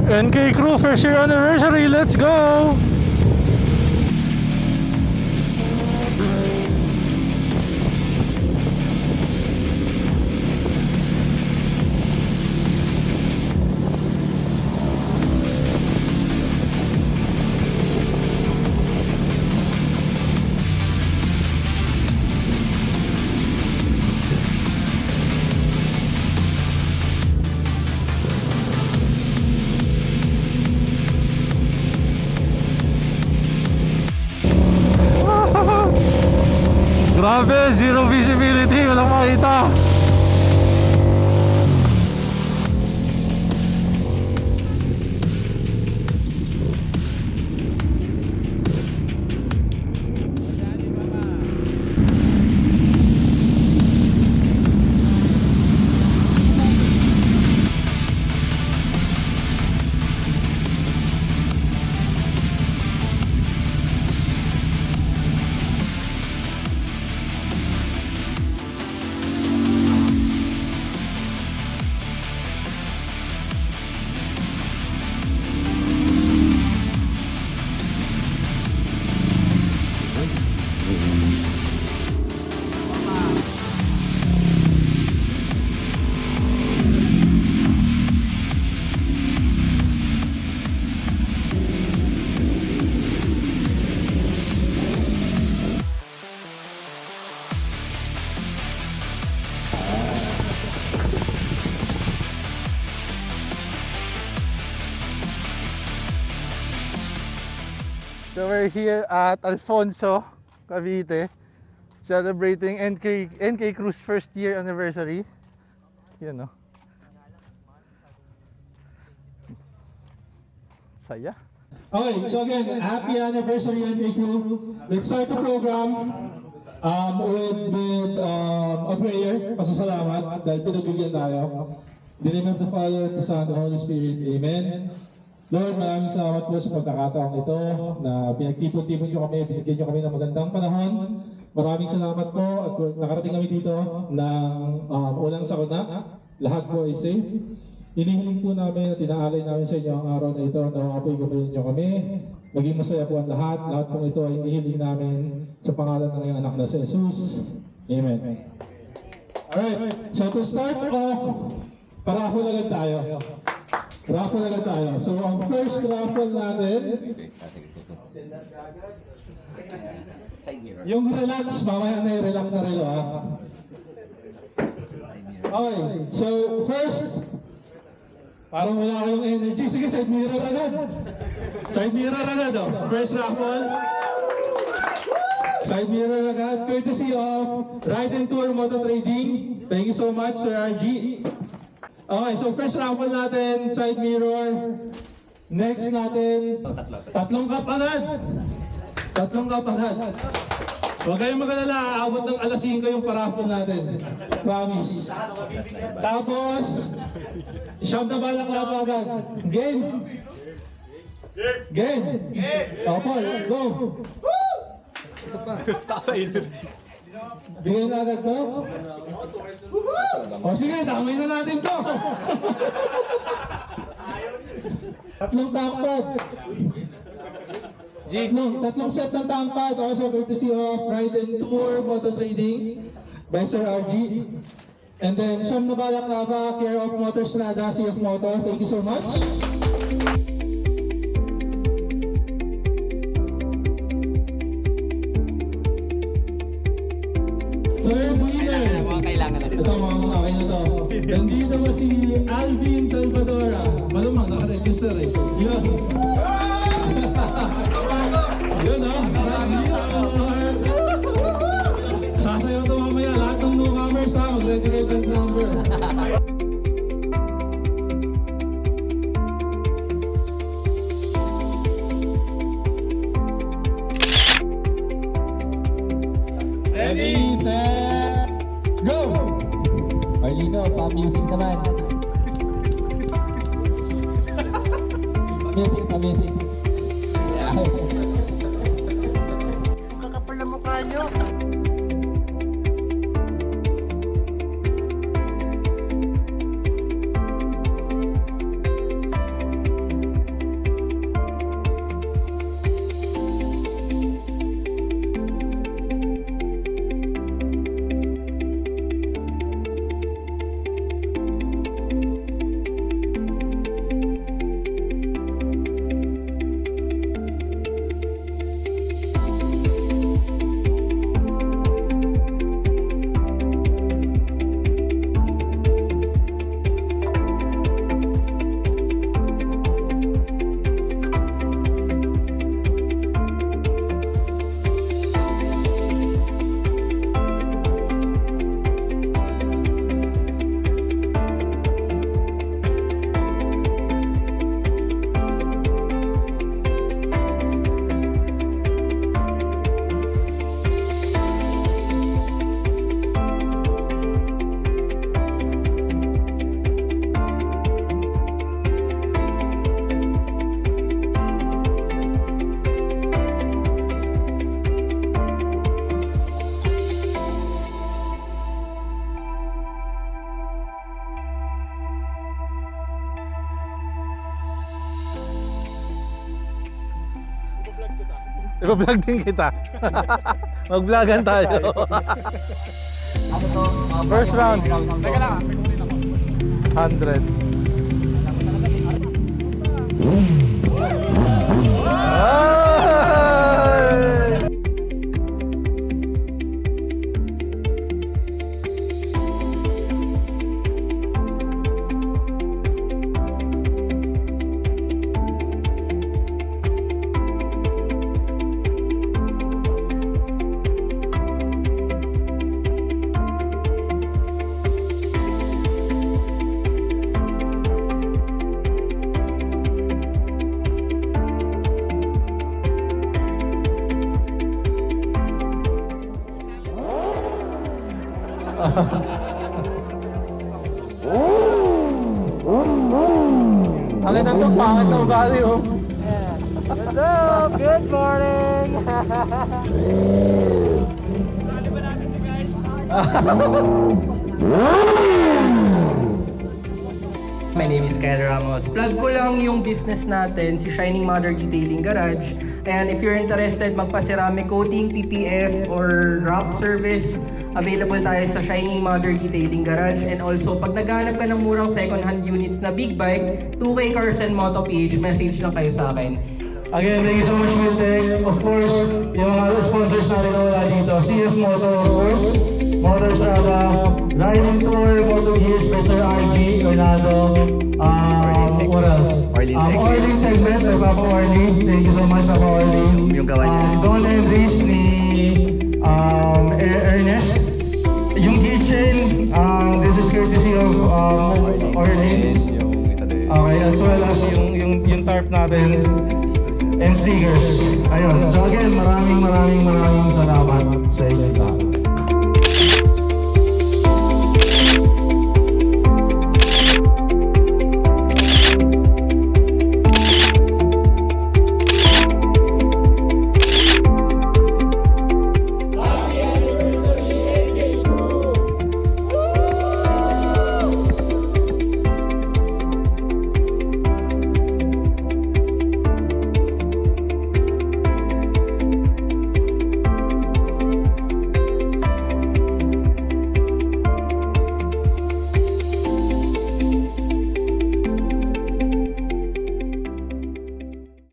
NK Crew first year anniversary, let's go! Grabe, zero visibility, walang makita. So we're here at Alfonso, Cavite, celebrating NK Crew's first year anniversary. Yan o. Saya. Okay, so again, happy anniversary NK Crew. Let's start the program with a prayer, pasasalamat dahil pinagbigyan tayo. In the name of the Father, the Son, and the Holy Spirit. Amen. Lord, maraming salamat po sa pagkakataong ito na pinagtipon-tipon nyo kami, binigyan nyo kami ng magandang panahon. Maraming salamat po at nakarating kami dito ng ulang sakuna. Lahat po ay safe. Hinihiling po namin at tinaalay namin sa inyo ang araw na ito na mga pagkakulin nyo kami. Maging masaya po ang lahat. Lahat po ito ay hinihiling namin sa pangalan ng iyong anak na si Jesus. Amen. Alright, so to start off, paraho agad tayo. Raffle agad tayo. So, ang first raffle natin, yung relax, mamaya na yung relax na relo, ha? Okay, so first, parang wala kayong energy. Sige, side mirror agad. Side mirror agad, oh. First raffle. Side mirror agad. Courtesy of Ride and Tour Moto Trading. Thank you so much, Sir RG. Okay, so first raffle natin, side mirror. Next natin, tatlong cup agad. Tatlong cup agad. Huwag kayong magalala, aabot ng alas 5 yung paraffle natin. Promise. Tapos, siyam na balaklava agad. Game? Game? O, Paul, go! Bigyan na agad to? O sige, damay na natin to! Tatlong tankpad. Tatlong set ng tankpad. Also courtesy of Ride and Tour Moto Trading by Sir RG. And then siyam na balaklava, care of Motorstrada, Sea of Moto. Thank you so much. Third winner. Ito mga okay na to. Nandito ba si Alvin Salvadora? Malamang naka-register eh. Yun. Yun o. Sasayaw ito mamaya. Lahat ng newcomers ha. Mag-ready dance number. Ready, set, go! Marlino, pa-music naman. Pa-music. Kakapal na mukha nyo. Ipa-vlog din kita. Mag-vlogan tayo. Ano to? First round. Teka lang, may kunin ako. 100. Ay! Ang ina to, pangit na ugali oh. What's up? Good morning! My name is Kyle Ramos. Plug ko lang yung business natin, si Shining Mother Detailing Garage. And if you're interested magpa-ceramic coating, PPF, or drop service, available tayo sa Shining Mother Detailing Garage. And also, pag naghahanap ka ng murang second-hand units na big bike, 2K Cars and Moto PH, message lang kayo sa akin. Again, thank you so much, Miltec. Of course, yung mga sponsors natin na wala dito, CF Moto, of course, Motor Strada, Riding Tour, Moto GS, Mr. RG, Leonardo, what else? Orling segment, may Papa Orling. Thank you so much, Papa Orling. Yung gawa niya. Don Andres ni Ernest. Yung kitchen, this is courtesy of Orleans. Okay, as well as yung tarp natin and stickers. Ayun. So again, maraming salamat sa inyo.